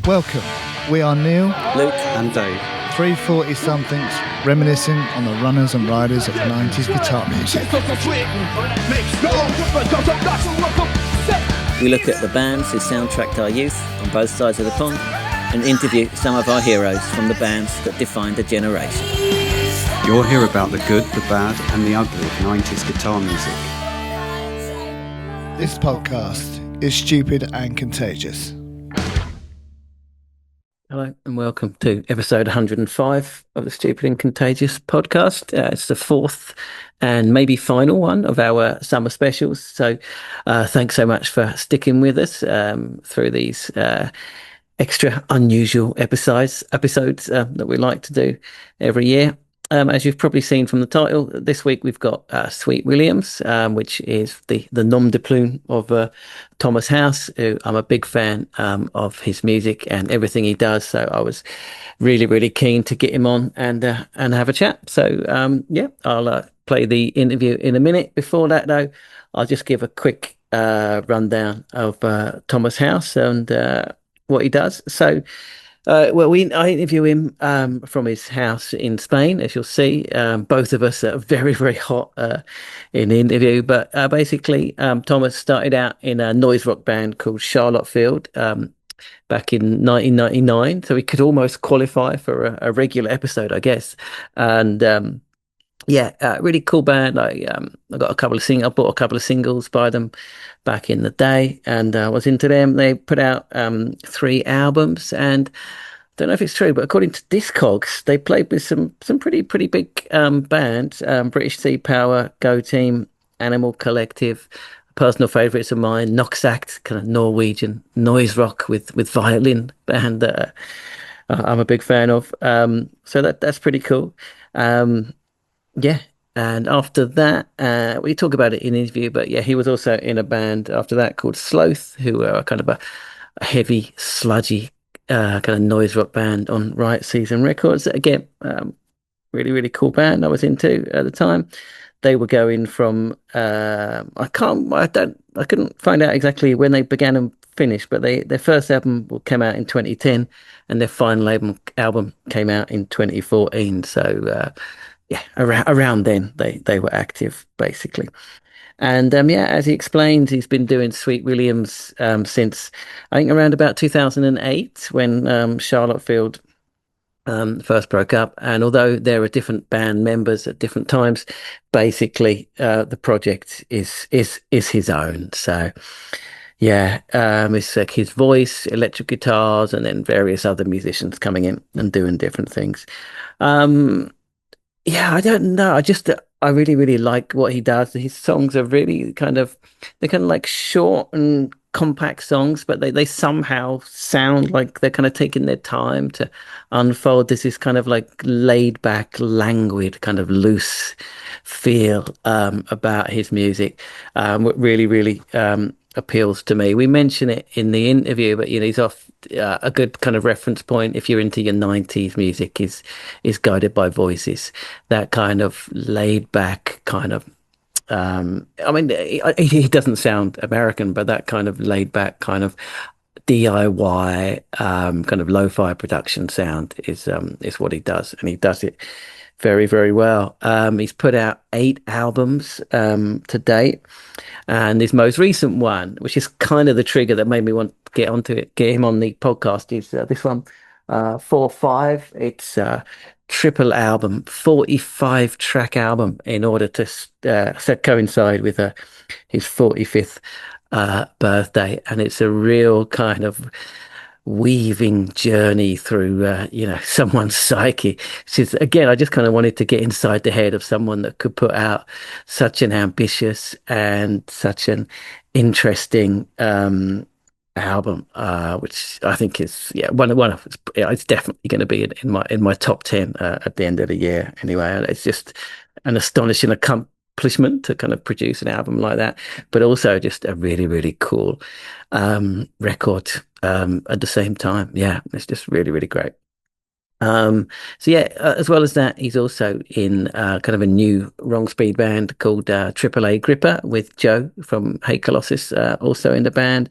Welcome. We are Neil, Luke and Dave. 340-somethings reminiscing on the runners and riders of 90s guitar music. We look at the bands who soundtracked our youth on both sides of the pond and interview some of our heroes from the bands that defined a generation. You'll hear about the good, the bad and the ugly of 90s guitar music. This podcast is Stupid and Contagious. Hello and welcome to episode 105 of the Stupid and Contagious podcast. It's the fourth and maybe final one of our summer specials. So thanks so much for sticking with us through these extra unusual episodes that we like to do every year. As you've probably seen from the title, this week we've got Sweet Williams, which is the nom de plume of Thomas House, who I'm a big fan of his music and everything he does. So I was really keen to get him on and have a chat. So I'll play the interview in a minute. Before that, though, I'll just give a quick rundown of Thomas House and what he does. So. I interview him from his house in Spain, as you'll see. Both of us are very hot in the interview. But basically, Thomas started out in a noise rock band called Charlottfield back in 1999. So he could almost qualify for a regular episode, I guess. And really cool band. I got a couple of I bought a couple of singles by them back in the day, and I was into them. They put out 3 albums, and I don't know if it's true, but according to Discogs, they played with some pretty big bands: British Sea Power, Go Team, Animal Collective. Personal favourites of mine, Noxact, kind of Norwegian noise rock with violin band. I'm a big fan of. So that's pretty cool. And after that, we talk about it in the interview, but yeah, he was also in a band after that called Sloth, who are kind of a heavy, sludgy kind of noise rock band on Riot Season Records. Again, really cool band I was into at the time. They were going from I couldn't find out exactly when they began and finished, but their first album came out in 2010, and their final album came out in 2014. So. Around then they were active basically, and as he explained, he's been doing Sweet Williams since I think around about 2008 when Charlottefield first broke up. And although there are different band members at different times, basically the project is his own. So it's like his voice, electric guitars, and then various other musicians coming in and doing different things. I don't know. I really like what he does. His songs are really they're kind of like short and compact songs, but they somehow sound like they're kind of taking their time to unfold. There's this kind of like laid back, languid, kind of loose feel about his music. What really appeals to me. We mention it in the interview, but he's off a good kind of reference point if you're into your 90s music is Guided by Voices. That kind of laid back kind of he doesn't sound American, but that kind of laid back kind of DIY kind of lo-fi production sound is what he does, and he does it very well. He's put out 8 albums to date, and his most recent one, which is kind of the trigger that made me want to get him on the podcast, is this one, 4-5. It's a triple album, 45 track album, in order to coincide with his 45th birthday, and it's a real kind of weaving journey through someone's psyche. Again, I just kind of wanted to get inside the head of someone that could put out such an ambitious and such an interesting album, which I think is one of it's definitely going to be in my top 10 at the end of the year anyway. And it's just an astonishing accomplishment to kind of produce an album like that, but also just a really cool record at the same time. It's just really great. So yeah, as well as that, he's also in kind of a new wrong speed band called AAA Gripper with Joe from Hate Colossus also in the band,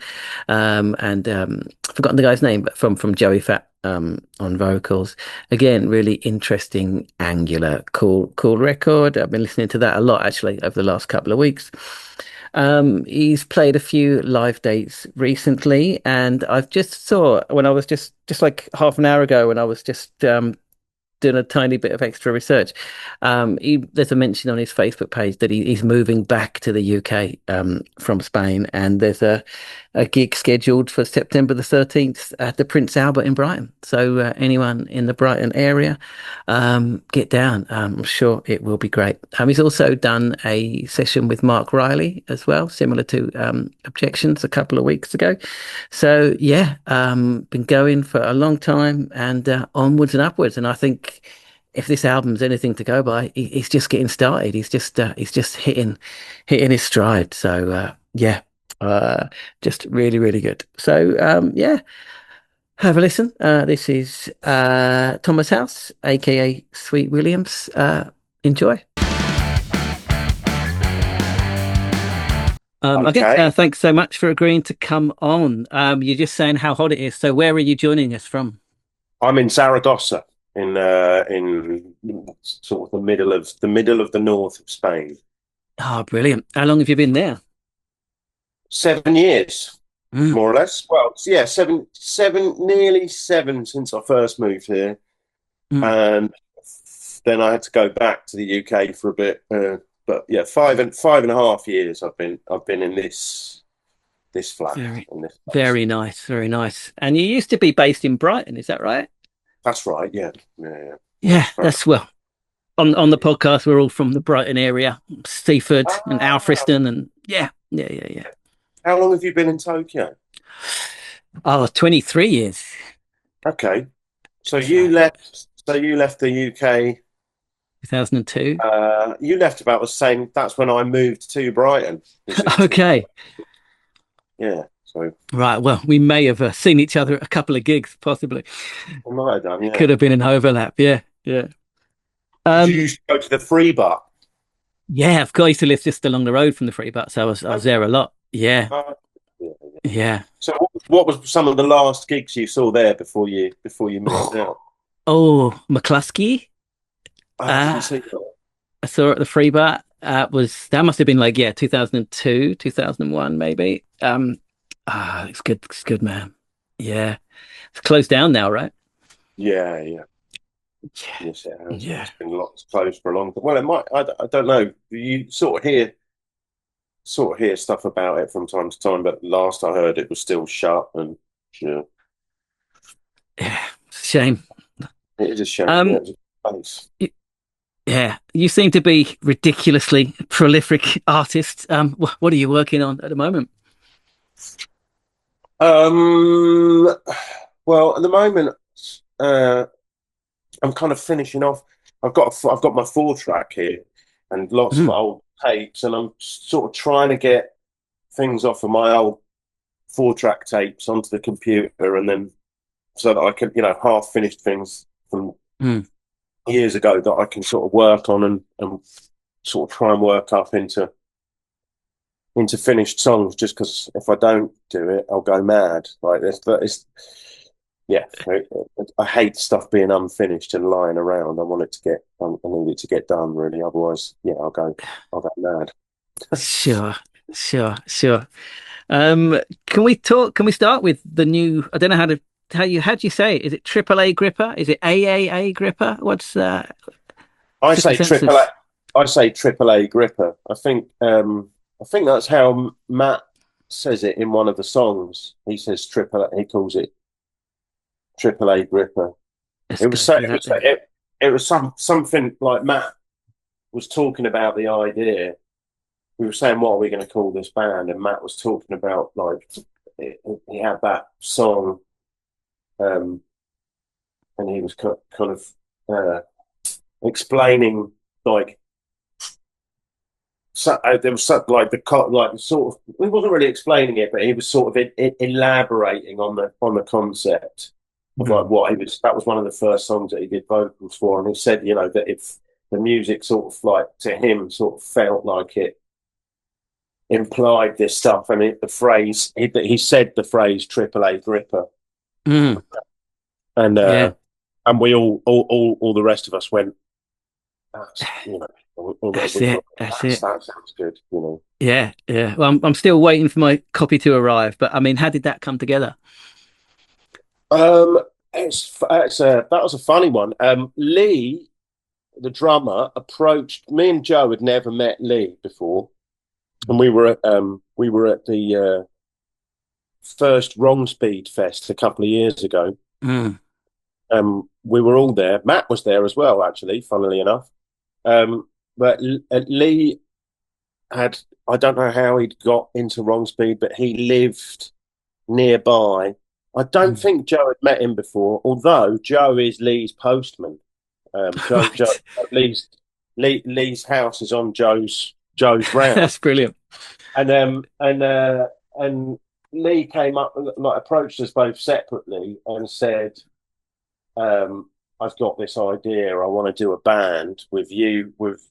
and I've forgotten the guy's name, but from Joey Fat on vocals. Again, really interesting, angular, cool record. I've been listening to that a lot actually over the last couple of weeks. He's played a few live dates recently, and I've just saw when I was just like half an hour ago when I was just doing a tiny bit of extra research. There's a mention on his Facebook page that he's moving back to the UK from Spain, and there's a gig scheduled for September the 13th at the Prince Albert in Brighton. So anyone in the Brighton area, get down. I'm sure it will be great. He's also done a session with Mark Riley as well, similar to Objections a couple of weeks ago. So yeah, been going for a long time and onwards and upwards. And I think if this album's anything to go by, he's just getting started. He's just hitting his stride. So yeah, just really, really good. So yeah, have a listen. This is Thomas House, aka Sweet Williams. Enjoy. Okay. Thanks so much for agreeing to come on. You're just saying how hot it is. So where are you joining us from? I'm in Zaragoza, in sort of the middle of the north of Spain. Oh, brilliant! How long have you been there? 7 years, more or less. Well, yeah, nearly seven since I first moved here, and then I had to go back to the UK for a bit. But yeah, five and a half years I've been in this flat. Very nice, very nice. And you used to be based in Brighton, is that right? That's right. Yeah. That's well. On the podcast, we're all from the Brighton area, Seaford and Alfriston, and yeah. How long have you been in Tokyo? Oh, 23 years. Okay. So you left the UK 2002. You left about the same. That's when I moved to Brighton. Okay. Yeah. So right. Well, we may have seen each other at a couple of gigs, possibly. We might have done. Yeah. Could have been an overlap. Yeah. Did you used to go to the free bar? Yeah, of course. I used to live just along the road from the free bar, so I was there a lot. Yeah. Yeah. So what was some of the last gigs you saw there before you moved out? Oh, McCluskey. I saw it at the free bar. That must have been like 2002, 2001 maybe. It's good. It's good, man. Yeah, it's closed down now, right? Yeah. Yes, it has. Yeah. It's been lots closed for a long time. Well, it might. I don't know. You sort of hear stuff about it from time to time, but last I heard, it was still shut. And yeah, it's a shame. It is a shame. Yeah, you seem to be ridiculously prolific artist. What are you working on at the moment? Well, at the moment, I'm kind of finishing off. I've got my 4-track here and lots of old tapes, and I'm sort of trying to get things off of my old 4-track tapes onto the computer, and then so that I can, half finished things from years ago that I can sort of work on and sort of try and work up into finished songs. Just because if I don't do it, I'll go mad. Like this, yeah. I hate stuff being unfinished and lying around. I want it to get. I need it to get done really. Otherwise, yeah, I'll go mad. Sure. Can we start with the new? I don't know how do you say it? Is it AAA Gripper? Is it AAA Gripper? What's that? I say AAA. I say AAA Gripper. I think that's how Matt says it in one of the songs. He says AAA. He calls it AAA Gripper. It was something like Matt was talking about the idea. We were saying, what are we going to call this band? And Matt was talking about like he had that song. And he was kind of explaining like there was something like sort of he wasn't really explaining it, but he was sort of elaborating on the concept. of like what he was. That was one of the first songs that he did vocals for, and he said, you know, that if the music sort of like to him sort of felt like it implied this stuff. I mean, the phrase he said the phrase "AAA gripper," Mm. and Yeah. and we all the rest of us went, that's, you know, That's we it. thought, That's it. that sounds good, you know. Yeah, yeah. Well, I'm still waiting for my copy to arrive, but I mean, how did that come together? Um, that was a funny one. Lee, the drummer, approached me and Joe had never met Lee before, and we were at the first Wrong Speed Fest a couple of years ago. Mm. We were all there. Matt was there as well, actually, funnily enough. But Lee had, I don't know how he'd got into Wrong Speed, but he lived nearby. I don't think Joe had met him before, although Joe is Lee's postman. Joe, Right. Joe Lee's house is on Joe's round. That's brilliant. And Lee came up, like approached us both separately and said, I've got this idea. I want to do a band with you, with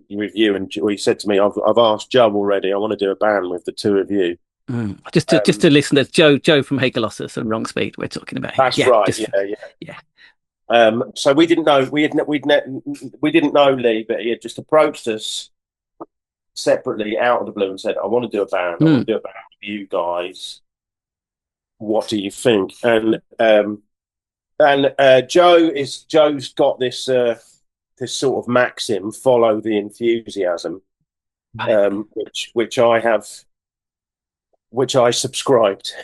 you. And he said to me, I've asked Joe already. I want to do a band with the two of you. Mm. Just to listeners, Joe from Hagelossus and Wrong Speed. We're talking about him. That's right. Yeah. So we didn't know we didn't know Lee, but he had just approached us separately out of the blue and said, "I want to do a band. I want to do a band with you guys. What do you think?" And Joe's got this this sort of maxim: follow the enthusiasm, which I subscribed.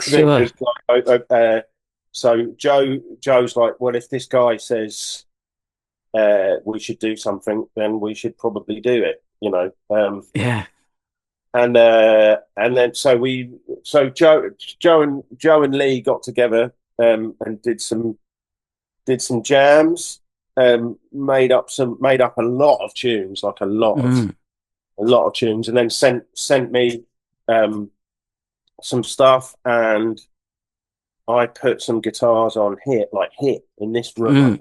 Sure. So Joe's like, well, if this guy says we should do something, then we should probably do it, you know. Yeah. And then so Joe and Lee got together and did some jams, made up a lot of tunes, like a lot of tunes, and then sent me some stuff, and I put some guitars on here in this room.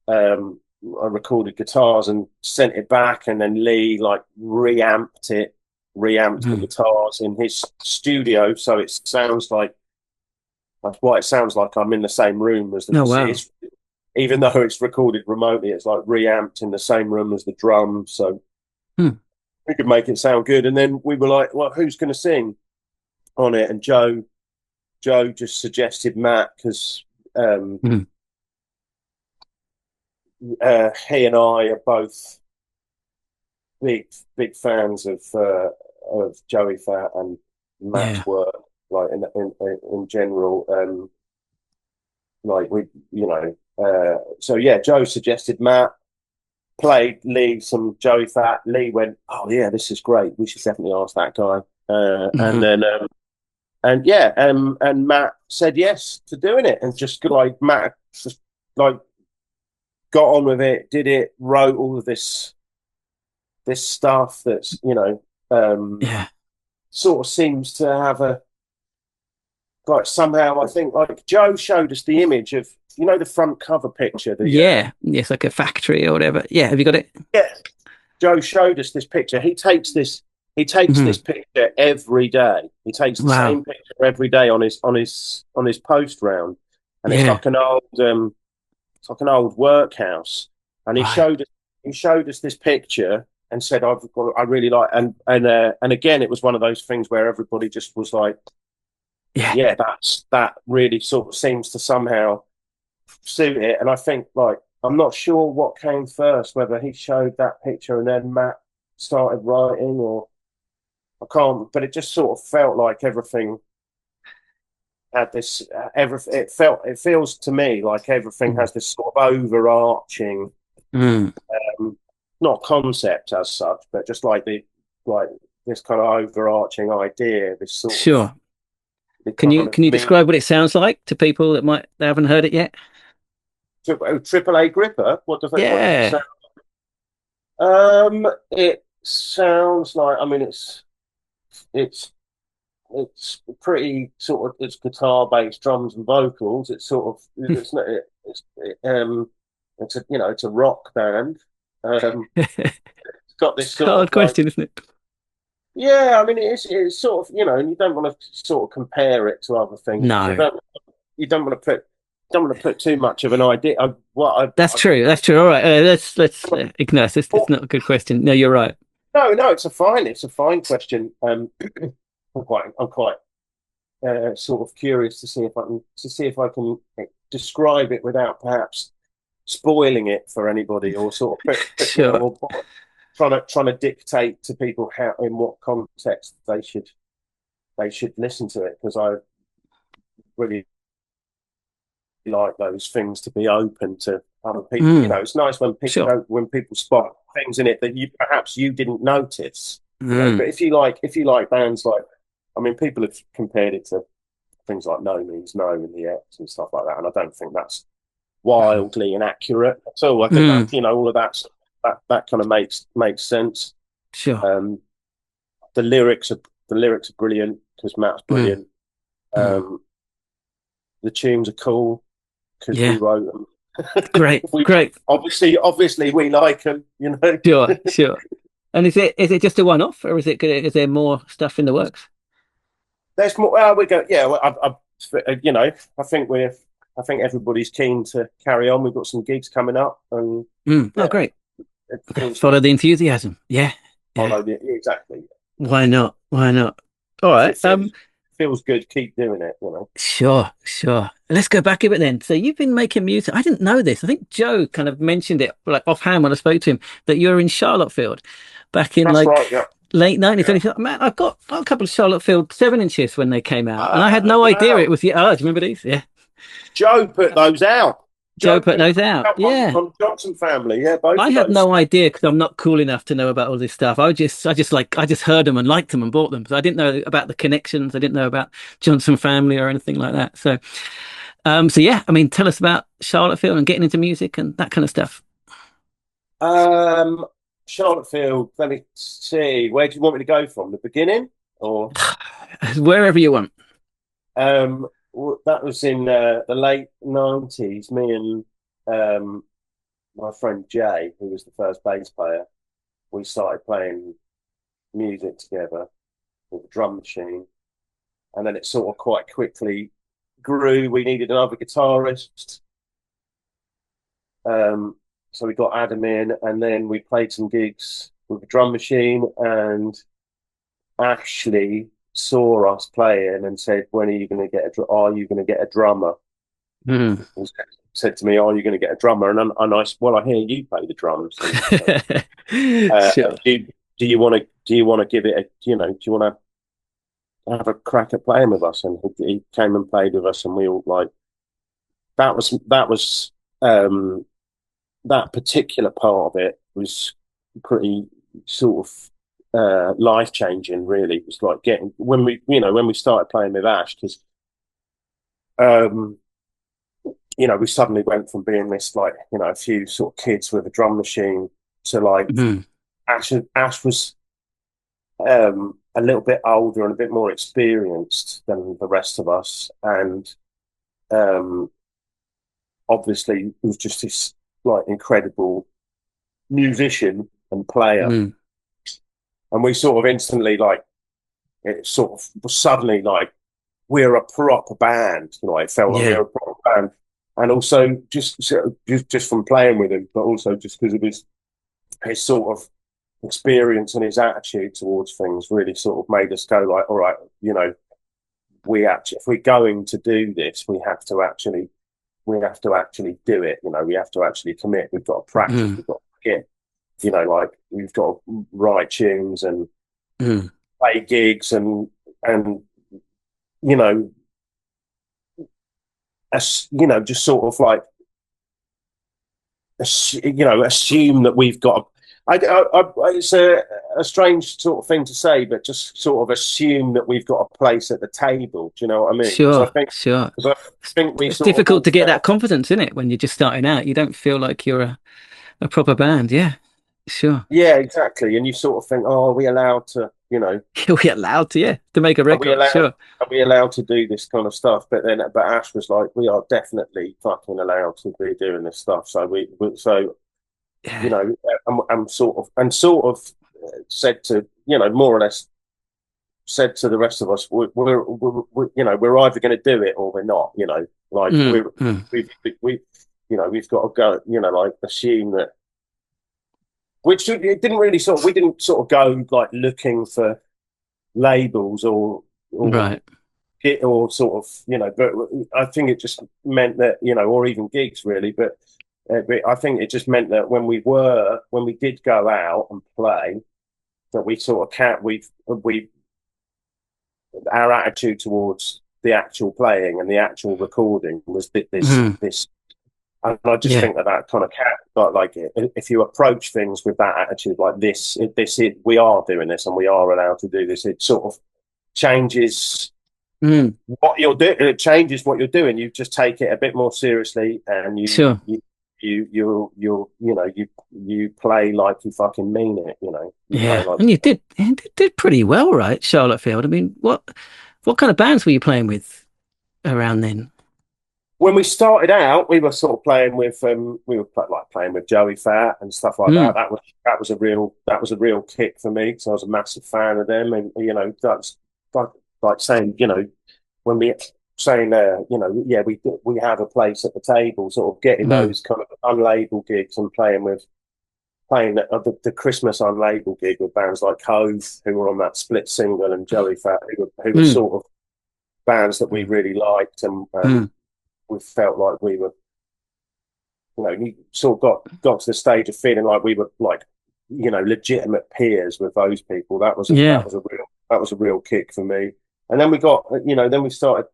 I recorded guitars and sent it back, and then Lee like reamped the guitars in his studio, so it sounds like that's why it sounds like I'm in the same room as the wow. even though it's recorded remotely, it's like reamped in the same room as the drums, so we could make it sound good. And then we were like, well, who's going to sing on it? And Joe just suggested Matt, because he and I are both big fans of Joey Fat and Matt's work, like in general. Like we, you know, so yeah, Joe suggested Matt, played Lee some Joey Fat. Lee went, oh yeah, this is great. We should definitely ask that guy. And then and Matt said yes to doing it, and just like Matt just like got on with it, did it, wrote all of this stuff that's, you know, sort of seems to have a, like, somehow I think like Joe showed us the image of, you know, the front cover picture. It's like a factory or whatever. Yeah, have you got it? Yeah, Joe showed us this picture. He takes this picture every day. He takes the same picture every day on his post round, and it's like an old workhouse. And he showed us this picture and said, I really like, and again, it was one of those things where everybody just was like, that really sort of seems to somehow suit it. And I think, like, I'm not sure what came first, whether he showed that picture and then Matt started writing, or I can't, but it just sort of felt like everything had this, it feels to me like everything has this sort of overarching, not concept as such, but just like this kind of overarching idea, this sort of. Can you describe what it sounds like to people that they haven't heard it yet? AAA gripper. What does it sound? It sounds like, I mean, it's it's pretty sort of, it's guitar based, drums and vocals. It's sort of, it's not, it's a, it's a rock band. It's got this It's a sort hard of like, question, isn't it? yeah, I mean, it's sort of, and you don't want to sort of compare it to other things. No. You don't want to put too much of an idea. That's true. That's true. All right. Let's ignore this. It's not a good question. No, you're right. No, it's a fine question. I'm quite sort of curious to see if I can describe it without perhaps spoiling it for anybody, or sort of Sure. or trying to dictate to people how, in what context they should listen to it, because I really like those things to be open to other people. It's nice when people spot things in it that perhaps you didn't notice. But if you like bands like, I mean, people have compared it to things like No Means No and the X and stuff like that, and I don't think that's wildly inaccurate at all. I think that, all of that kind of makes sense. Sure. The lyrics are brilliant because Matt's brilliant. The tunes are cool because we wrote them. Great. Obviously we like them, Sure. And is it just a one-off, or is there more stuff in the works? There's more. We go. Yeah. I think everybody's keen to carry on. We've got some gigs coming up, and great. Follow the enthusiasm. Yeah. Exactly. Why not? All right. Feels good. Keep doing it. Sure. Let's go back a bit then. So you've been making music. I didn't know this. I think Joe kind of mentioned it like offhand when I spoke to him, that you're in Charlottefield back in late 90s. Yeah. Man, I've got a couple of Charlottefield 7-inches when they came out, and I had no idea it was. Do you remember these? Yeah. Joe put those out. Joe put those out. Yeah. From Johnson family. Yeah. Both I had no idea, because I'm not cool enough to know about all this stuff. I just heard them and liked them and bought them. So I didn't know about the connections. I didn't know about Johnson family or anything like that. So, yeah, I mean, tell us about Charlottefield and getting into music and that kind of stuff. Charlottefield. Let me see. Where do you want me to go from? The beginning, or wherever you want? That was in the late 90s. Me and my friend Jay, who was the first bass player, we started playing music together with a drum machine, and then it sort of quite quickly grew. We needed another guitarist, so we got Adam in, and then we played some gigs with a drum machine, and Ashley saw us playing and said, "When are you going to get a drummer?" Said to me, "Are you going to get a drummer?" And I said, "Well, I hear you play the drums. Sure. Do you want to give it a, do you want to have a crack at playing with us?" And he came and played with us, and we all that was that particular part of it was pretty sort of life changing. Really, it was like getting when we started playing with Ash, because we suddenly went from being this a few sort of kids with a drum machine to Ash was a little bit older and a bit more experienced than the rest of us, and obviously was just this incredible musician and player. And we sort of instantly it sort of was suddenly we're a proper band. It felt like we were a proper band. And also just from playing with him, but also just because of his sort of experience and his attitude towards things really sort of made us go all right, if we're going to do this, we have to actually do it. We have to actually commit. We've got to practice. We've got to get, we've got to write tunes and play gigs and just sort of assume that we've got. It's a strange sort of thing to say, but just sort of assume that we've got a place at the table. Do you know what I mean? Sure. I think it's difficult to get that confidence in it when you're just starting out. You don't feel like you're a proper band. Yeah. Sure. Yeah, exactly. And you sort of think, oh, are we allowed to, We're allowed to make a are we record. allowed Sure. are we allowed to do this kind of stuff? But Ash was like, we are definitely fucking allowed to be doing this stuff. So Yeah. I'm sort of said to, more or less said to the rest of us, we're either going to do it or we're not, like we've got to go, like assume that, which it didn't really we didn't sort of go like looking for labels or Right. get or sort of, but I think it just meant that, or even gigs really, but I think it just meant that when we did go out and play, that we sort of our attitude towards the actual playing and the actual recording was this. And I just think that kind of like if you approach things with that attitude, like we are doing this and we are allowed to do this, it sort of changes what you're doing. It changes what you're doing. You just take it a bit more seriously, and you play like you fucking mean it. And you did pretty well, right, Charlottefield? I mean, what kind of bands were you playing with around then? When we started out, we were sort of playing with playing with Joey Fat and stuff like that. That was a real kick for me because I was a massive fan of them, and that's like saying when we saying we have a place at the table, sort of getting those kind of unlabeled gigs and playing the Christmas unlabeled gig with bands like Cove, who were on that split single, and Joey Fat, who were sort of bands that we really liked, and we felt like we were, you sort of got to the stage of feeling like we were like, legitimate peers with those people. That was a real kick for me. And then we got, we started,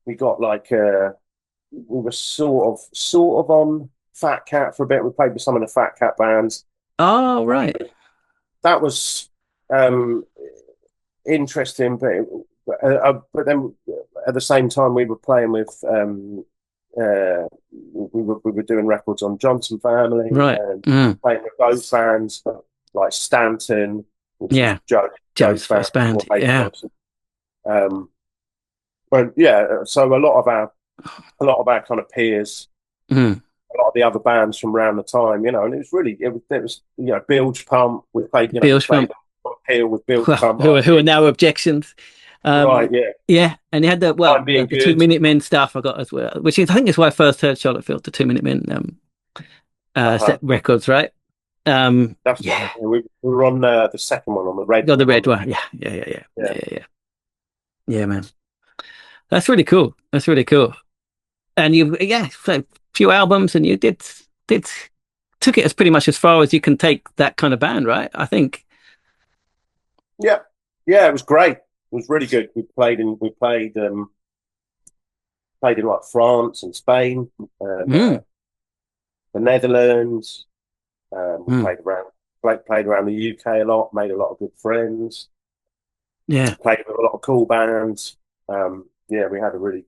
we got like, we were sort of on Fat Cat for a bit. We played with some of the Fat Cat bands. Oh, right. That was interesting, but then at the same time we were playing with we were doing records on Johnson Family, right? And playing with those bands like Stanton, which is Joe's first band, but so a lot of our kind of peers, a lot of the other bands from around the time, and it was Bilge Pump. We played, Bilge Pump here with Bilge Pump, who are now Objections. Right, yeah, and you had the 2 Minute Men stuff I got as well, which I think is why I first heard Charlottefield, the 2 Minute Men set records, right? That's we were on the second one, on the red. Oh, the red one, yeah, man. That's really cool. And you, so a few albums, and you took it as pretty much as far as you can take that kind of band, right? I think. Yeah, it was great. It was really good. We played in like France and Spain, the Netherlands. We played around the UK a lot. Made a lot of good friends. Yeah, played with a lot of cool bands. We had a really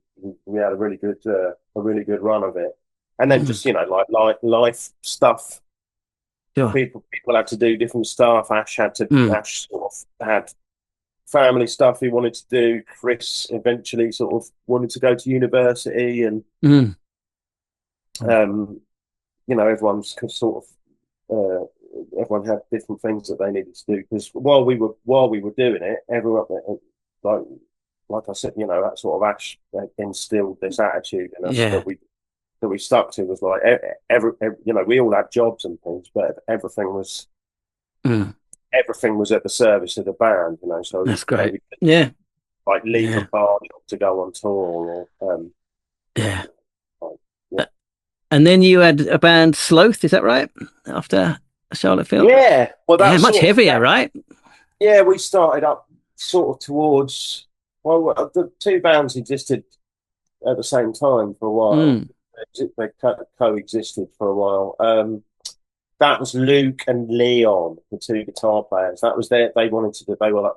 good run of it. And then just like life stuff. Sure. People had to do different stuff. Ash sort of had family stuff he wanted to do. Chris eventually sort of wanted to go to university, and everyone's sort of everyone had different things that they needed to do, because while we were doing it, everyone, like I said, that sort of Ash instilled this attitude in us that we stuck to. Was like we all had jobs and things, but everything was at the service of the band, So that's great. Like leave a bar to go on tour, or And then you had a band, Sloth, is that right? After Charlottefield? Yeah, well, that's much heavier, right? Yeah, we started up sort of towards. Well, the two bands existed at the same time for a while. They coexisted for a while. That was Luke and Leon, the two guitar players. That was they wanted to do. They were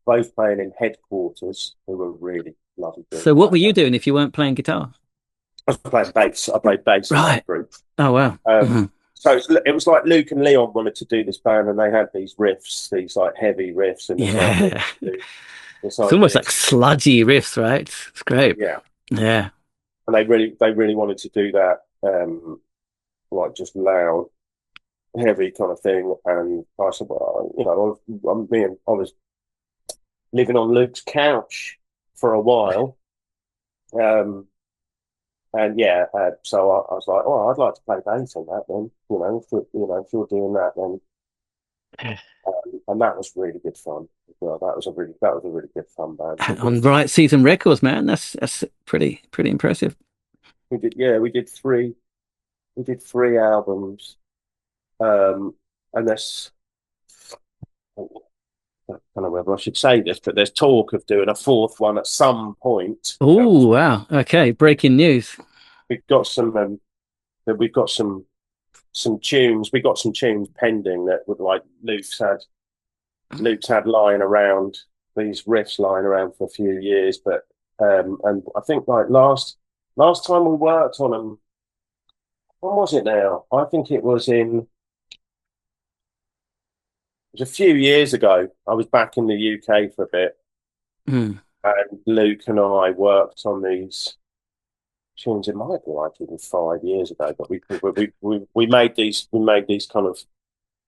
both playing in Headquarters, who were really lovely. So what were you doing if you weren't playing guitar? I was playing bass. I played bass in that group. Oh wow. So it was like Luke and Leon wanted to do this band, and they had these riffs, these like heavy riffs, and Yeah. it's It's almost like sludgy riffs, right? It's great. yeah, Yeah. and they really wanted to do that, like just loud, heavy kind of thing. And I said, well, I was living on Luke's couch for a while, and yeah, so I was like, oh, I'd like to play bass on that then. If you're doing that, then. And that was really good fun. Well, that was a really good fun band. On Right Season Records, man. That's pretty impressive. We did three albums, and this. I don't know whether I should say this, but there's talk of doing a fourth one at some point. Oh wow! Okay, breaking news. We've got some tunes. We got some tunes pending that would like Luke's had lying around, these riffs lying around for a few years, but and I think like last time we worked on them, when was it now? I think it was a few years ago. I was back in the UK for a bit, and Luke and I worked on these tunes. It might be like even 5 years ago, but we made these kind of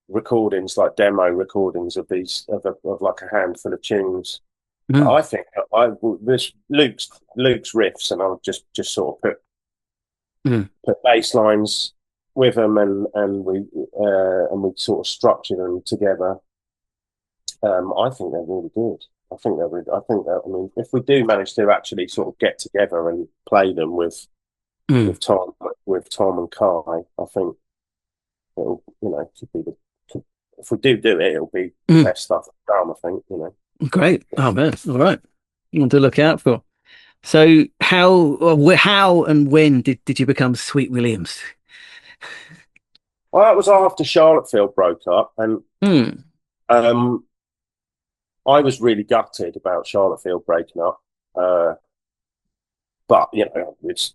recordings, like demo recordings of these of like a handful of tunes. I think this Luke's riffs, and I would just sort of put bass lines with them, and we sort of structure them together. I think they're really good. I think that, I mean, if we do manage to actually sort of get together and play them with Tom and Kai, I think it'll, could be if we do it, it'll be the best stuff done, I think, Great. Oh man, all right. You want to look out for. So how and when did you become Sweet Williams? Well, that was after Charlottefield broke up, and I was really gutted about Charlottefield breaking up. But it's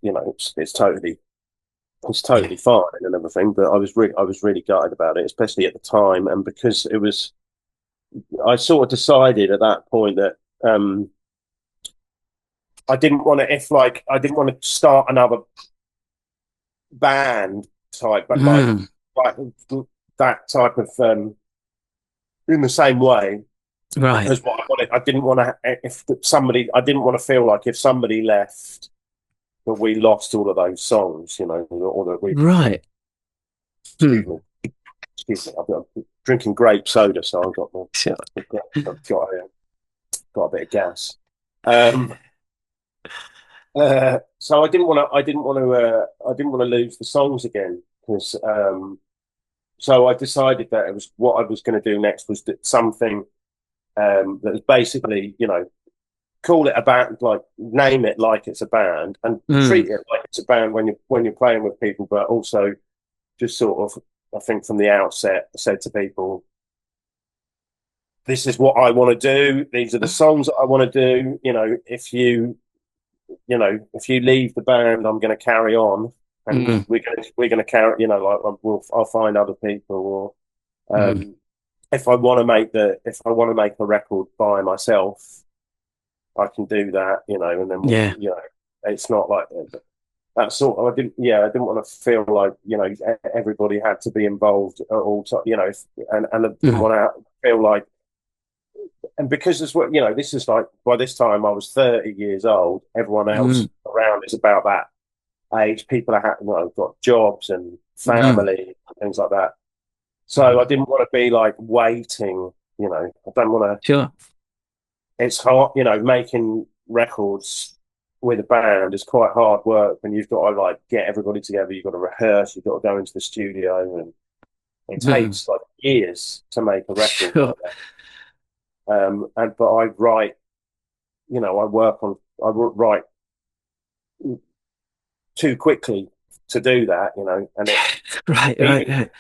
totally fine and everything. But I was really gutted about it, especially at the time, and because I sort of decided at that point that I didn't want to start another band type, but like that type of in the same way. Right. Because what I wanted, I didn't want to feel like if somebody left that we lost all of those songs, or that we. Right. Excuse me. I'm drinking grape soda, so I've got a bit of gas. So I didn't want to lose the songs again, because so I decided that it was what I was going to do next was something that was basically, call it a band, like name it like it's a band, and treat it like it's a band when you're playing with people, but also just sort of, I think from the outset, I said to people, this is what I want to do. These are the songs that I want to do. If you leave the band, I'm going to carry on, and we're going to carry. I'll find other people, or if I want to make a record by myself, I can do that. And then it's not like that sort of. I didn't want to feel like everybody had to be involved at all. And I didn't want to feel like. And because this is like, by this time I was 30 years old. Everyone else around is about that age. People have got jobs and family and things like that. So I didn't want to be like waiting. I don't want to. Sure. It's hard, making records with a band is quite hard work, and you've got to like get everybody together. You've got to rehearse. You've got to go into the studio, and it takes like years to make a record. Sure. But I write, I write too quickly to do that, and right.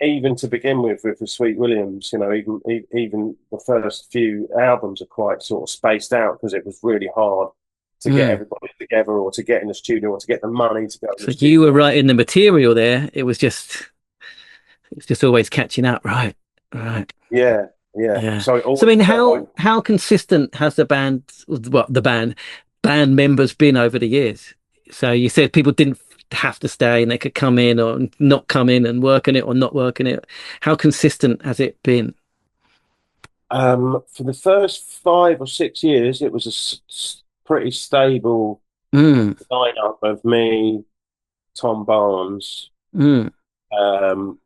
Even to begin with the Sweet Williams, even the first few albums are quite sort of spaced out, because it was really hard to get everybody together, or to get in the studio, or to get the money to go. So you were writing the material there. It was just It's just always catching up, right? Right. Yeah, yeah. Yeah. So it So I always mean, felt like how consistent has the band members been over the years? So you said people didn't have to stay and they could come in or not come in and work on it or not work on it. How consistent has it been? for the first 5 or 6 years, it was a pretty stable Mm, lineup of me, Tom Barnes, mm, um,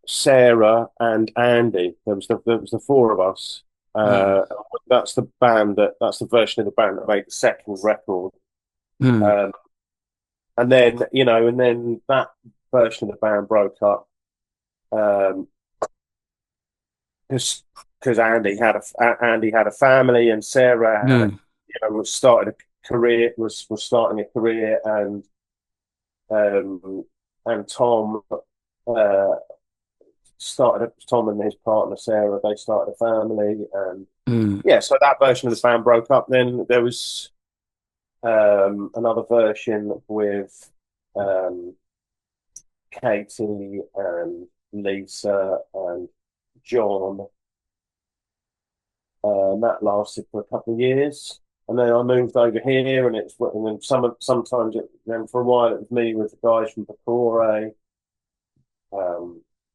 Sarah, and Andy. There was the four of us. mm, Uh, that's that's the version of the band that made the second record. mm, Um, and then that version of the band broke up. Um, because Andy had a family, and Sarah had mm, was starting a career, um, and uh, Tom and his partner Sarah, they started a family, and mm, yeah, so that version of the band broke up. Then there was another version with um, Katie and Lisa and John. And that lasted for a couple of years, and then I moved over here, and then then for a while it was me with the guys from PWEI,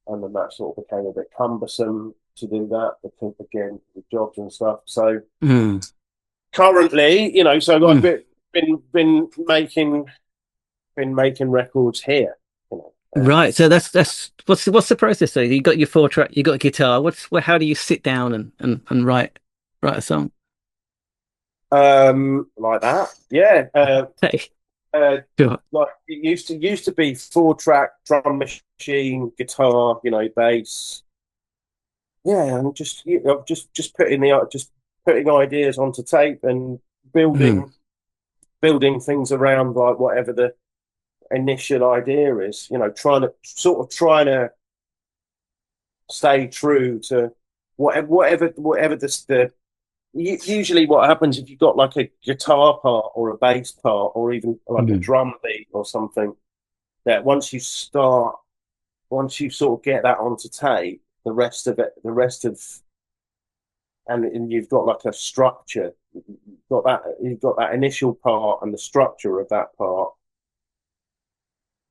and then that sort of became a bit cumbersome to do that because again the jobs and stuff. So mm, currently, I've mm. been making records here. Right. So that's what's the process? So you got your 4 track, you got a guitar. How do you sit down and write a song? Like that, yeah. Hey, sure. Like it used to be 4 track drum machine, guitar, bass. Yeah, and just putting ideas onto tape and Mm, building things around like whatever the initial idea is. Trying to stay true to whatever the usually what happens if you've got like a guitar part or a bass part or even like a mm, drum beat or something, that once you sort of get that onto tape, and you've got like a structure, you've got that initial part and the structure of that part,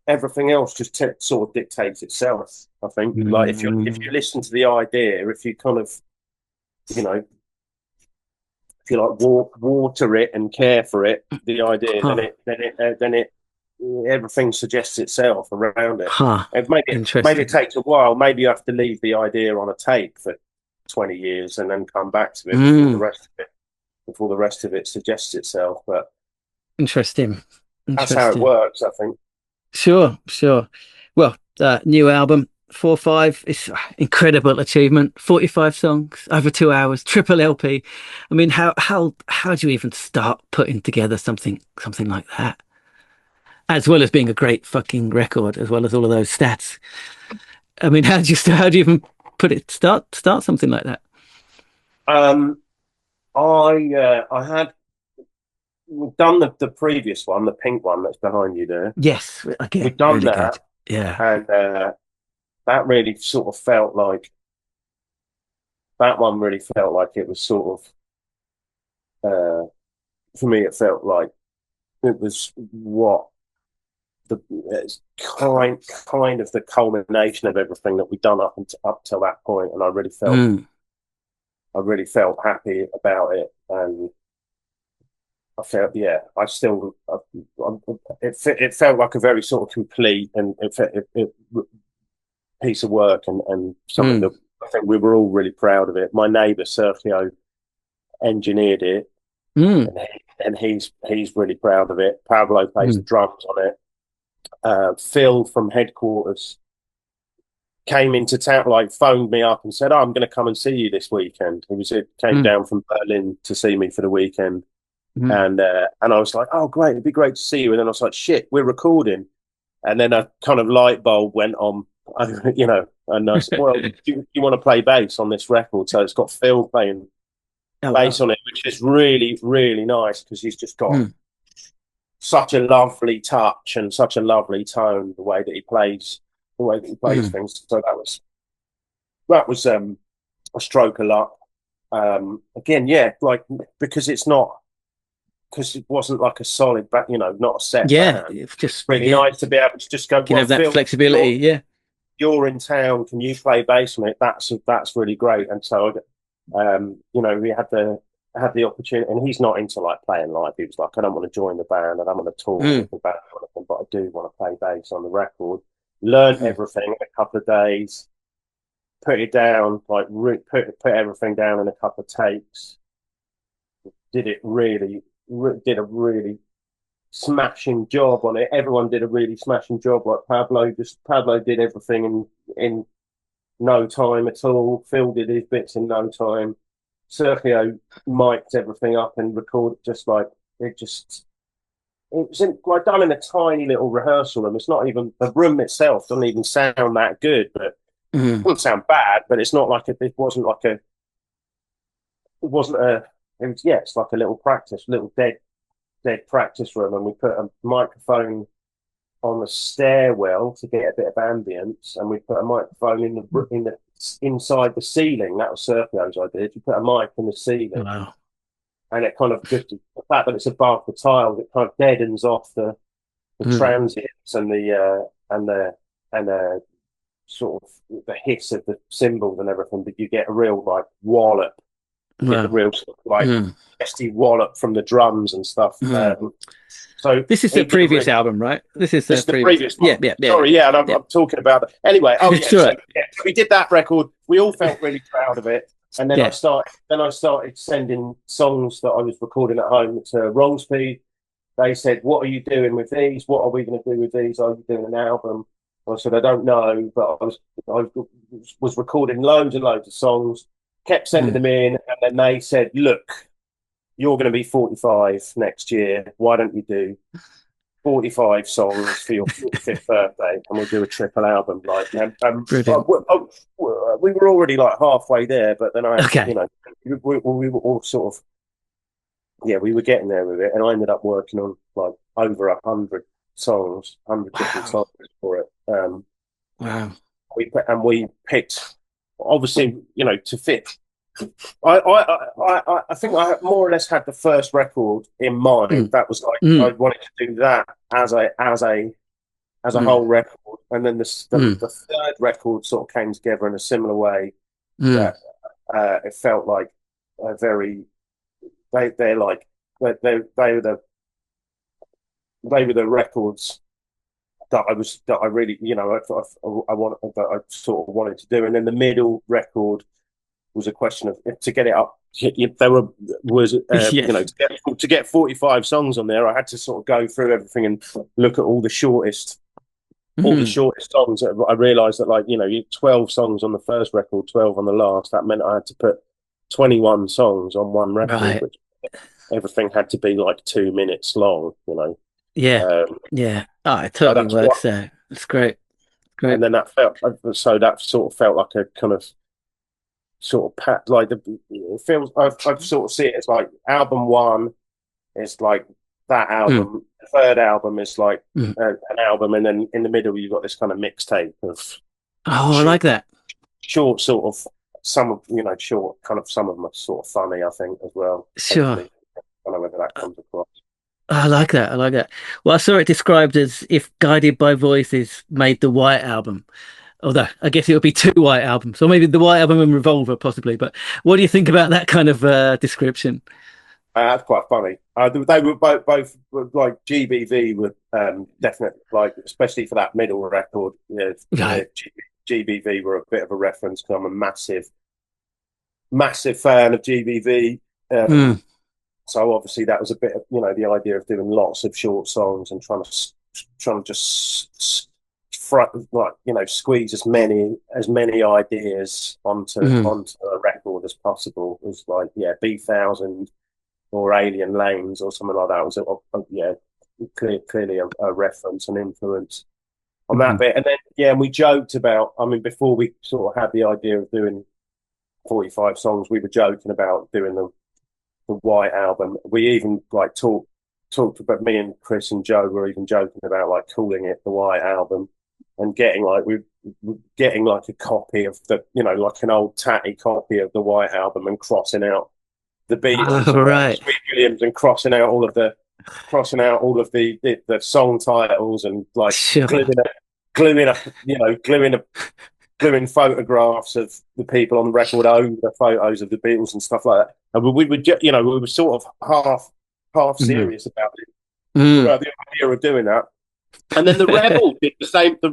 everything else just sort of dictates itself. I think, like if you listen to the idea, if you kind of, you know, if you like water it and care for it, the idea, huh, then it everything suggests itself around it. huh. And maybe it Interesting. takes a while. Maybe you have to leave the idea on a tape for 20 years and then come back to it Mm, before the rest of it suggests itself. But interesting. that's how it Interesting. works, I think. Sure, sure. Well, new album, 4-5. It's incredible achievement. 45 songs, over 2 hours, triple LP. I mean, how do you even start putting together something like that? As well as being a great fucking record, as well as all of those stats. I mean, how do you even start something like that? Um, I had done the previous one, the pink one that's behind you there. Yes, again, We've done really good. that, Yeah. and that really sort of felt like that one really felt like it was sort of for me. It felt like it was what it's kind of the culmination of everything that we've done up till that point, and Mm, I really felt happy about it, and I felt, yeah, it felt like a very sort of complete and piece of work, and something mm, that I think we were all really proud of it. My neighbour Sergio engineered it, mm, and he's really proud of it. Pablo plays the mm, drums on it. Phil from headquarters came into town, like phoned me up and said, "Oh, I'm going to come and see you this weekend." Came mm, down from Berlin to see me for the weekend. mm. And I was like, "Oh, great! It'd be great to see you." And then I was like, "Shit, we're recording." And then a kind of light bulb went on, And I said, "Well, you want to play bass on this record?" So it's got Phil playing Oh, bass wow. on it, which is really, really nice because he's just got Mm, such a lovely touch and such a lovely tone. The way that he plays the way that he plays things. So that was a stroke of luck. Again, yeah, like because it wasn't like a solid back, not a set band. It's just Really nice to be able to just go. You can have that flexibility. You're in town. Can you play bass on it? That's really great. And so, we had the opportunity. And he's not into like playing live. He was like, I don't want to join the band. I don't want to tour with the band or anything, but I do want to play bass on the record. Learned everything in a couple of days. Put it down, like put everything down in a couple of takes. Did a really smashing job on it. Everyone did a really smashing job. Like Pablo did everything in no time at all. Phil did his bits in no time. Sergio mic'd everything up and recorded it was done in a tiny little rehearsal room. It's not even the room itself doesn't even sound that good, but it doesn't sound bad. But it's not like it's like a little dead practice room, and we put a microphone on the stairwell to get a bit of ambience, and we put a microphone inside the ceiling. That was Sergio's idea. You put a mic in the ceiling, and it kind of just the fact that it's above the tiles, it kind of deadens off the transients and the sort of the hiss of the cymbals and everything. But you get a real like wallop. Get the real nasty wallop from the drums and stuff. So this is the previous album, right? This is the previous one. Yeah. Sorry, and I'm talking about that. Anyway, Sure. We did that record. We all felt really proud of it. And then I started sending songs that I was recording at home to Wrong Speed. They said, "What are you doing with these? What are we going to do with these? Are you doing an album?" I said, "I don't know," but I was recording loads and loads of songs. Kept sending them in, and then they said, "Look, you're going to be 45 next year. Why don't you do 45 songs for your 45th birthday, and we'll do a triple album?" Like, we were already like halfway there, but then we were all sort of, we were getting there with it, and I ended up working on like over 100 songs, 100 different songs for it. Wow. We picked. Obviously, to fit. I think I more or less had the first record in mind. That was like I wanted to do that as a whole record, and then the third record sort of came together in a similar way. That it felt like a very they were the records that I really I sort of wanted to do. And then the middle record was a question of to get it up. To get 45 songs on there, I had to sort of go through everything and look at all the shortest songs. I realised that 12 songs on the first record, 12 on the last. That meant I had to put 21 songs on one record, which everything had to be like 2 minutes long. It totally works there. It's great. And then that sort of felt like a kind of sort of it feels I sort of see it as like album one is like that album, the third album is like an album, and then in the middle you've got this kind of mixtape of I like that short sort of some of short kind of some of them are sort of funny, I think, as well. Sure. Hopefully. I don't know whether that comes across. I like that. Well, I saw it described as if Guided by Voices made the White Album. Although I guess it would be two White albums, or maybe the White Album and Revolver, possibly. But what do you think about that kind of description? That's quite funny. They were both like GBV were definitely like, especially for that middle record. GBV were a bit of a reference because I'm a massive fan of GBV. So obviously that was a bit of the idea of doing lots of short songs and trying to just squeeze as many ideas onto a record as possible. It was like B1000 or Alien Lanes or something like that. It was clearly a reference and influence on that bit. And then we joked about. I mean, before we sort of had the idea of doing 45 songs, we were joking about doing the White Album. We even like talked about, me and Chris and Joe were even joking about like calling it the White Album and getting like getting like a copy of the, like an old tatty copy of the White Album and crossing out the Beatles, right. Sweet Williams, and crossing out all of the song titles, and like Sure. gluing photographs of the people on the record over the photos of the Beatles and stuff like that. And we were sort of half serious about it, about the idea of doing that. And then the Rebel did the same. We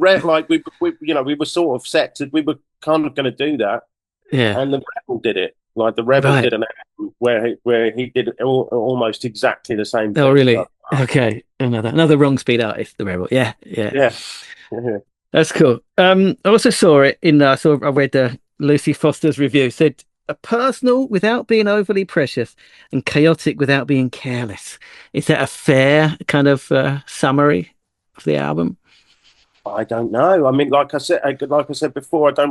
were sort of set to, we were kind of going to do that. Yeah. And the Rebel did it. Like the Rebel did an album where he did almost exactly the same thing. Oh, really? Okay. Another wrong speed artist, the Rebel. Yeah. That's cool. I also saw it I read Lucy Foster's review. Said a personal without being overly precious and chaotic without being careless. Is that a fair kind of summary of the album? I don't know. I mean, like I said before, I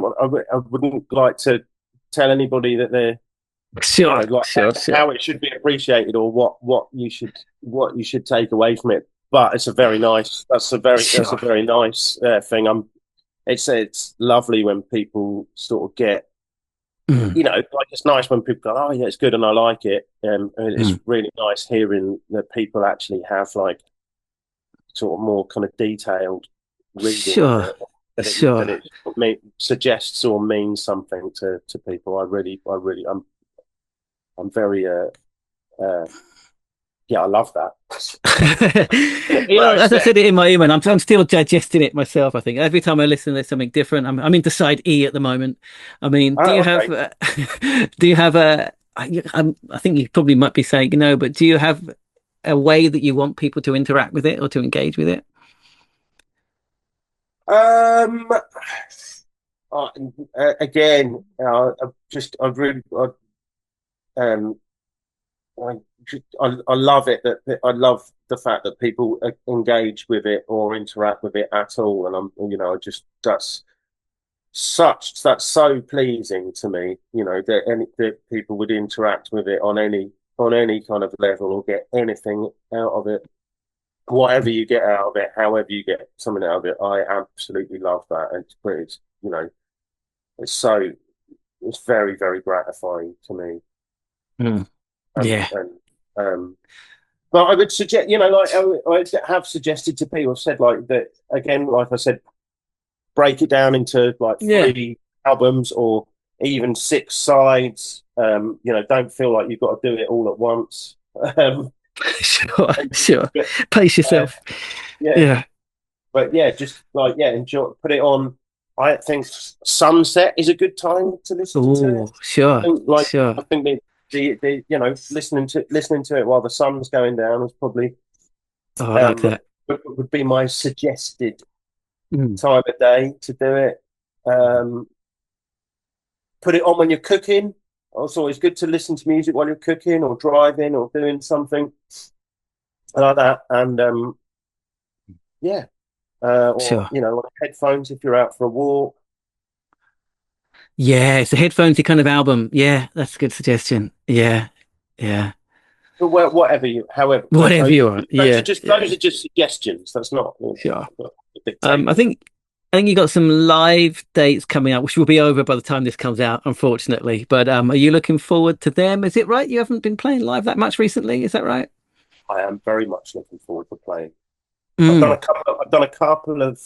wouldn't like to tell anybody that they're sure, how it should be appreciated, or what you should take away from it. But it's a very nice. That's a very nice thing. It's lovely when people sort of get, like, it's nice when people go, oh yeah, it's good and I like it. And it's really nice hearing that people actually have like sort of more kind of detailed reading. That it suggests or means something to people. I'm very I love that. As I said it in my email, I'm still digesting it myself. I think every time I listen, there's something different. I'm into side E at the moment. I mean, do you have a? I think you probably might be saying but do you have a way that you want people to interact with it or to engage with it? Again, I love it I love the fact that people engage with it or interact with it at all, and that's so pleasing to me. That people would interact with it on any kind of level or get anything out of it. Whatever you get out of it, however you get something out of it, I absolutely love that, and it's very, very gratifying to me. But I would suggest, I have suggested to people, I've said like that again, like I said, break it down into like 3 albums or even 6 sides. Don't feel like you've got to do it all at once. Sure. Pace yourself. But enjoy. Put it on. I think sunset is a good time to listen to it. Sure. I think listening to it while the sun's going down is probably I like that. Would be my suggested time of day to do it. Put it on when you're cooking. It's always good to listen to music while you're cooking or driving or doing something like that. And like headphones if you're out for a walk. Yeah, it's a headphonesy kind of album. Yeah, that's a good suggestion. Yeah. But whatever you want. Those are just suggestions. That's not sure. I think you got some live dates coming up, which will be over by the time this comes out, unfortunately. But are you looking forward to them? Is it right? You haven't been playing live that much recently, is that right? I am very much looking forward to playing. I've done a couple of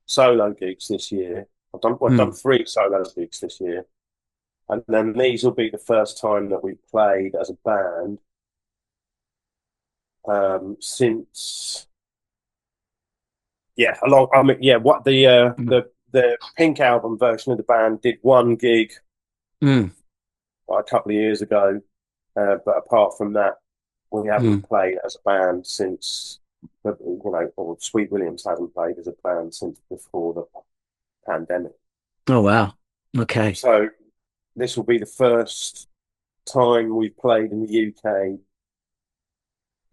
solo gigs this year. I've done 3 solo gigs this year, and then these will be the first time that we played as a band since the Pink Album version of the band did 1 gig a couple of years ago, but apart from that, we haven't played as a band since. Or Sweet Williams haven't played as a band since before the pandemic. Oh wow! Okay. So this will be the first time we've played in the UK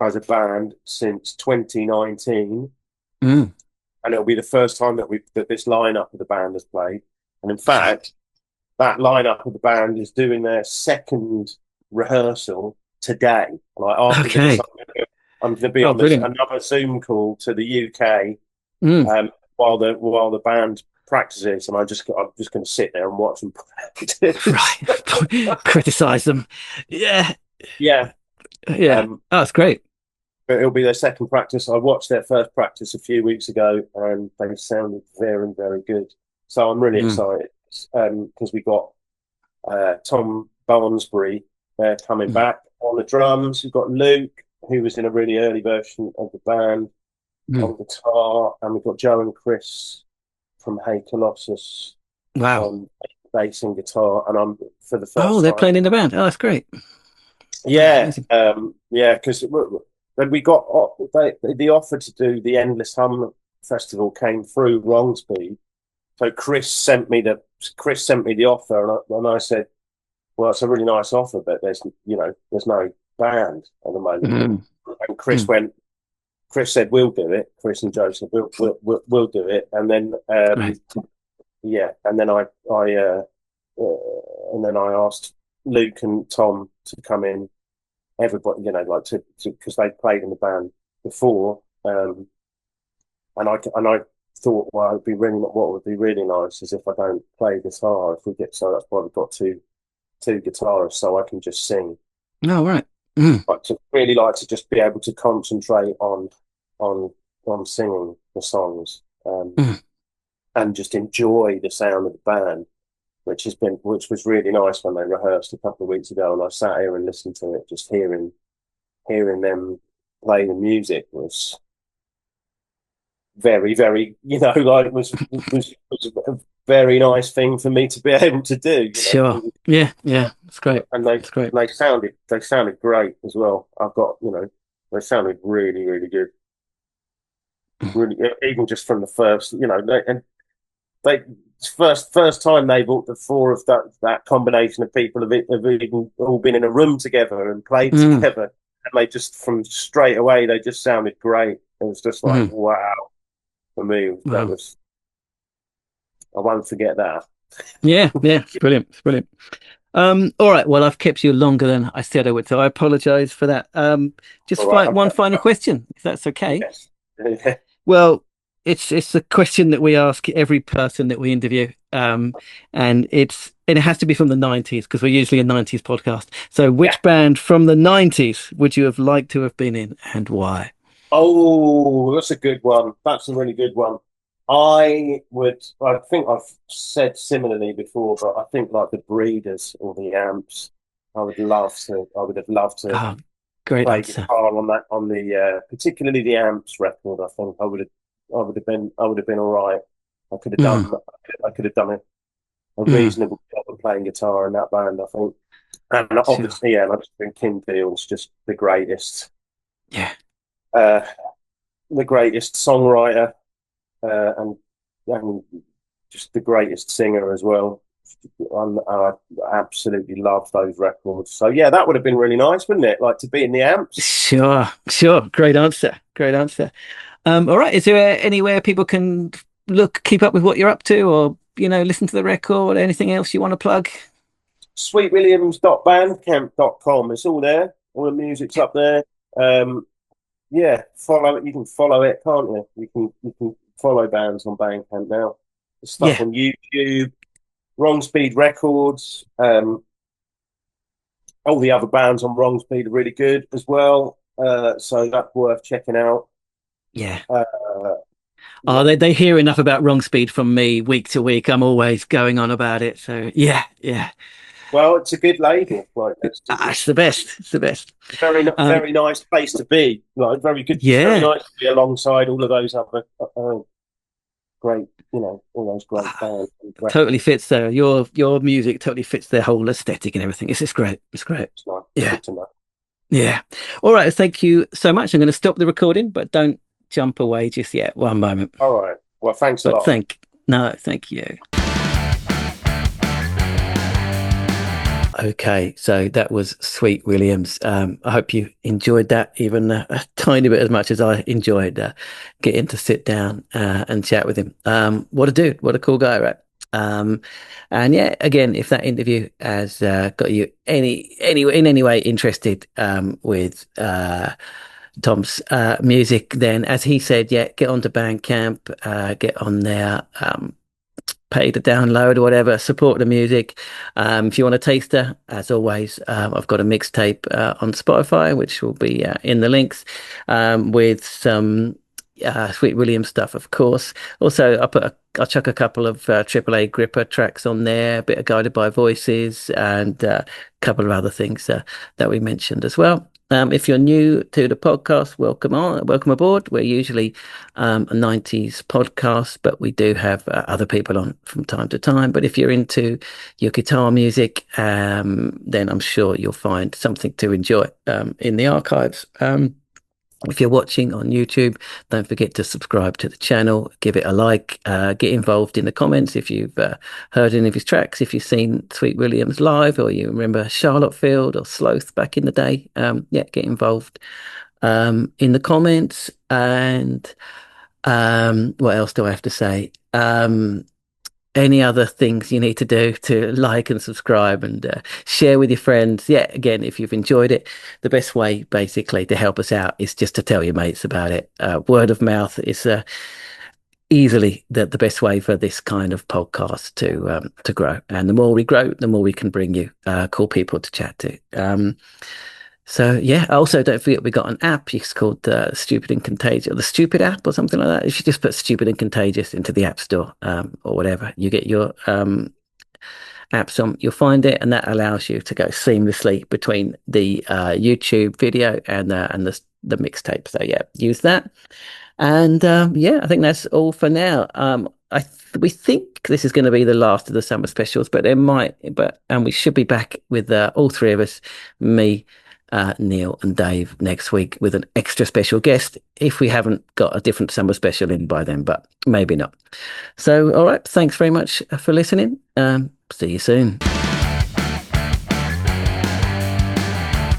as a band since 2019, and it'll be the first time that this lineup of the band has played. And in fact, that lineup of the band is doing their second rehearsal today. Like after this, I'm going to be on another Zoom call to the UK while the band practices, and I'm just going to sit there and watch them practice. Right. Criticize them. Yeah. Yeah. Oh, that's great. It'll be their second practice. I watched their first practice a few weeks ago, and they sounded very, very good. So I'm really excited because we got Tom Barnsbury coming back on the drums. We've got Luke, who was in a really early version of the band, on guitar, and we've got Joe and Chris from Hey Colossus on bass and guitar. And I'm for the first time. They're playing in the band. Oh, that's great. Yeah, because when we got the offer to do the Endless Hum festival came through Wrong Speed. So Chris sent me the offer, and I said, "Well, it's a really nice offer, but there's no band at the moment." And Chris said, "We'll do it." Chris and Joe said, "We'll do it." And then and then I asked Luke and Tom to come in. Everybody, because they played in the band before, and I thought, well, what would be really nice is if I don't play guitar. That's why we've got two guitarists, so I can just sing. Oh, right. Like to just be able to concentrate on singing the songs, and just enjoy the sound of the band, which was really nice when they rehearsed a couple of weeks ago, and I sat here and listened to it. Just hearing them play the music was very, very, was a very nice thing for me to be able to do. Sure. Yeah, it's great. And they sounded great as well. I've got, they sounded really, really good. Really, even just from the first, first time they've all, the four of that combination of people have even all been in a room together and played together, and they just from straight away they just sounded great. It was just like wow for me. That was, I won't forget that. Yeah, it's brilliant. It's brilliant. All right, well, I've kept you longer than I said I would, so I apologize for that. Just one final question, if that's okay. Yes. Well, it's a question that we ask every person that we interview, and it has to be from the 90s because we're usually a 90s podcast. So which band from the 90s would you have liked to have been in, and why? Oh, that's a good one. That's a really good one. I think I've said similarly before, but I think like the Breeders or the Amps, I would have loved to great play answer. guitar on the particularly the Amps record. I think I would have been all right. I could have done a reasonable job of playing guitar in that band, I think. And obviously, and I just think Kim Deal's just the greatest. Yeah. The greatest songwriter, and just the greatest singer as well. I absolutely love those records. So yeah, that would have been really nice, wouldn't it? Like to be in the Amps. Sure. Great answer. All right. Is there anywhere people can keep up with what you're up to, or listen to the record? Anything else you want to plug? sweetwilliams.bandcamp.com. It's all there. All the music's up there. Follow it. You can follow it, can't you? You can follow bands on Bandcamp now. There's stuff on YouTube, Wrong Speed Records. All the other bands on Wrong Speed are really good as well. So that's worth checking out. Yeah. They hear enough about Wrong Speed from me week to week. I'm always going on about it. So yeah. Well, it's a good label. Like it's the best. It's the best. Very nice place to be. Like very good. Yeah. Very nice to be alongside all of those other great, all those great bands. Totally fits there. Your music totally fits their whole aesthetic and everything. It's great. It's great. It's nice. Yeah. Good to know. Yeah. All right. Thank you so much. I'm going to stop the recording, but don't jump away just yet. One moment. All right. Well, thanks a lot. Thank you. Okay, so that was Sweet Williams. I hope you enjoyed that even a tiny bit as much as I enjoyed getting to sit down and chat with him. What a dude, what a cool guy, right? And yeah, again, if that interview has got you in any way interested with Tom's music, then as he said, get onto Bandcamp, get on there. pay to download or whatever, support the music. If you want a taster, as always, I've got a mixtape on Spotify, which will be in the links, with some Sweet William stuff, of course. Also, I'll chuck a couple of AAA Gripper tracks on there, a bit of Guided by Voices, and a couple of other things that we mentioned as well. If you're new to the podcast, welcome aboard. We're usually a 90s podcast, but we do have other people on from time to time. But if you're into your guitar music, then I'm sure you'll find something to enjoy in the archives. If you're watching on YouTube, don't forget to subscribe to the channel, give it a like, get involved in the comments if you've heard any of his tracks, if you've seen Sweet Williams live, or you remember Charlottefield or Sloth back in the day. Get involved in the comments. And what else do I have to say? Any other things you need to do to like and subscribe and share with your friends. Yeah, again, if you've enjoyed it, the best way basically to help us out is just to tell your mates about it. Word of mouth is easily the best way for this kind of podcast to grow. And the more we grow, the more we can bring you cool people to chat to. So yeah, also don't forget we got an app. It's called Stupid and Contagious, or the Stupid app or something like that. If you just put Stupid and Contagious into the App Store or whatever, you get your apps on, you'll find it, and that allows you to go seamlessly between the YouTube video and the mixtape. So yeah, use that. And I think that's all for now. We think this is going to be the last of the summer specials, but we should be back with all three of us, me, Neil and Dave, next week with an extra special guest, if we haven't got a different summer special in by then, but maybe not. So all right, thanks very much for listening. See you soon.